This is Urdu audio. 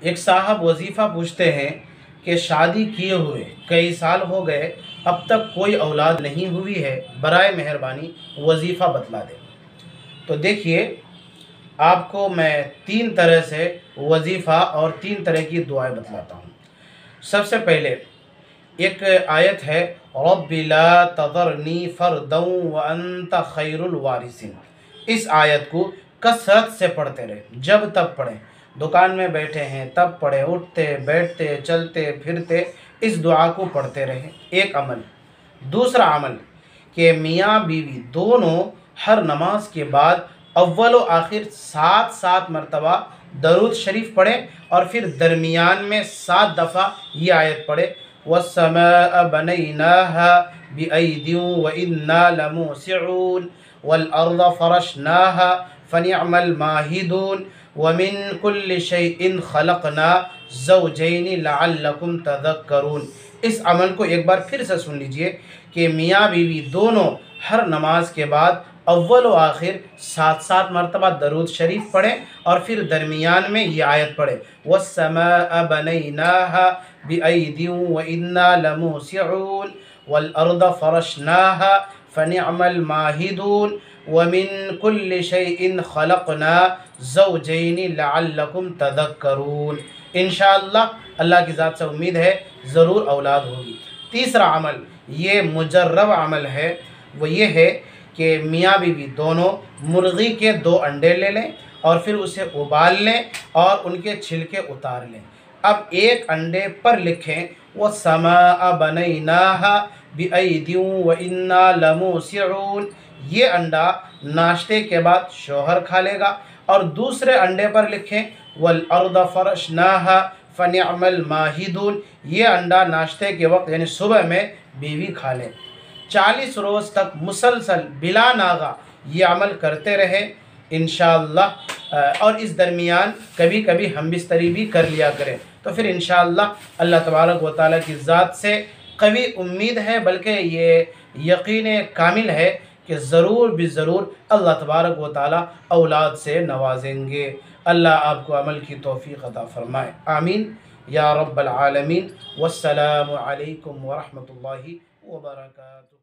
ایک صاحب وظیفہ پوچھتے ہیں کہ شادی کیے ہوئے کئی سال ہو گئے، اب تک کوئی اولاد نہیں ہوئی ہے، برائے مہربانی وظیفہ بتلا دیں۔ تو دیکھیے، آپ کو میں 3 طرح سے وظیفہ اور 3 طرح کی دعائیں بتلاتا ہوں۔ سب سے پہلے ایک آیت ہے، رب لا تذرنی فردا وانت خیر الوارثین۔ اس آیت کو کثرت سے پڑھتے رہے، جب تک پڑھیں، دکان میں بیٹھے ہیں تب پڑھیں، اٹھتے بیٹھتے چلتے پھرتے اس دعا کو پڑھتے رہیں۔ ایک عمل۔ دوسرا عمل کہ میاں بیوی دونوں ہر نماز کے بعد اول و آخر 7 مرتبہ درود شریف پڑھیں اور پھر درمیان میں 7 دفعہ یہ آیت پڑھیں، وَالسَّمَاءَ بَنَيْنَاهَا بِأَيْدٍ وَإِنَّا لَمُوسِعُونَ وَالْأَرْضَ فَرَشْنَاهَا فَنِعْمَ الْمَاهِدُونَ وَمِن كُلِّ شَيْءٍ خَلَقْنَا زَوْجَيْنِ لَعَلَّكُمْ تَذَكَّرُونَ۔ اس عمل کو ایک بار پھر سے سن لیجئے کہ میاں بیوی دونوں ہر نماز کے بعد اول و آخر 7 مرتبہ درود شریف پڑھیں اور پھر درمیان میں یہ آیت پڑھیں، وَالسَّمَاءَ بَنَيْنَاهَا بِأَيْدٍ وَإِنَّا لَمُوسِعُونَ وَالْأَرْضَ فَرَشْنَاهَا فَنِعْمَ الْمَاهِدُونَ وَمِن كُلِّ شَيْءٍ خَلَقْنَا زَوْجَيْنِ لَعَلَّكُمْ تَذَكَّرُونَ۔ انشاءاللہ اللہ کی ذات سے امید ہے ضرور اولاد ہوگی۔ تیسرا عمل، یہ مجرب عمل ہے، وہ یہ ہے کہ میاں بیوی دونوں مرغی کے 2 انڈے لے لیں اور پھر اسے ابال لیں اور ان کے چھلکے اتار لیں۔ اب ایک انڈے پر لکھیں، وَالسَّمَاءَ بَنَيْنَاهَا بِأَيْدٍ وَإِنَّا لَمُوسِعُونَ۔ یہ انڈا ناشتے کے بعد شوہر کھا لے گا، اور دوسرے انڈے پر لکھیں، وَالْأَرْضَ فَرَشْنَاهَا فَنِعْمَ الْمَاهِدُونَ۔ یہ انڈا ناشتے کے وقت یعنی صبح میں بیوی کھا لیں۔ 40 روز تک مسلسل بلا ناغہ یہ عمل کرتے رہے انشاءاللہ، اور اس درمیان کبھی کبھی ہم بستری بھی کر لیا کریں، تو پھر انشاءاللہ اللہ تبارک و تعالیٰ کی ذات سے قوی امید ہے، بلکہ یہ یقین کامل ہے کہ ضرور بضرور اللہ تبارک و تعالیٰ اولاد سے نوازیں گے۔ اللہ آپ کو عمل کی توفیق عطا فرمائے، آمین یا رب العالمین۔ والسلام علیکم ورحمۃ اللہ وبرکاتہ۔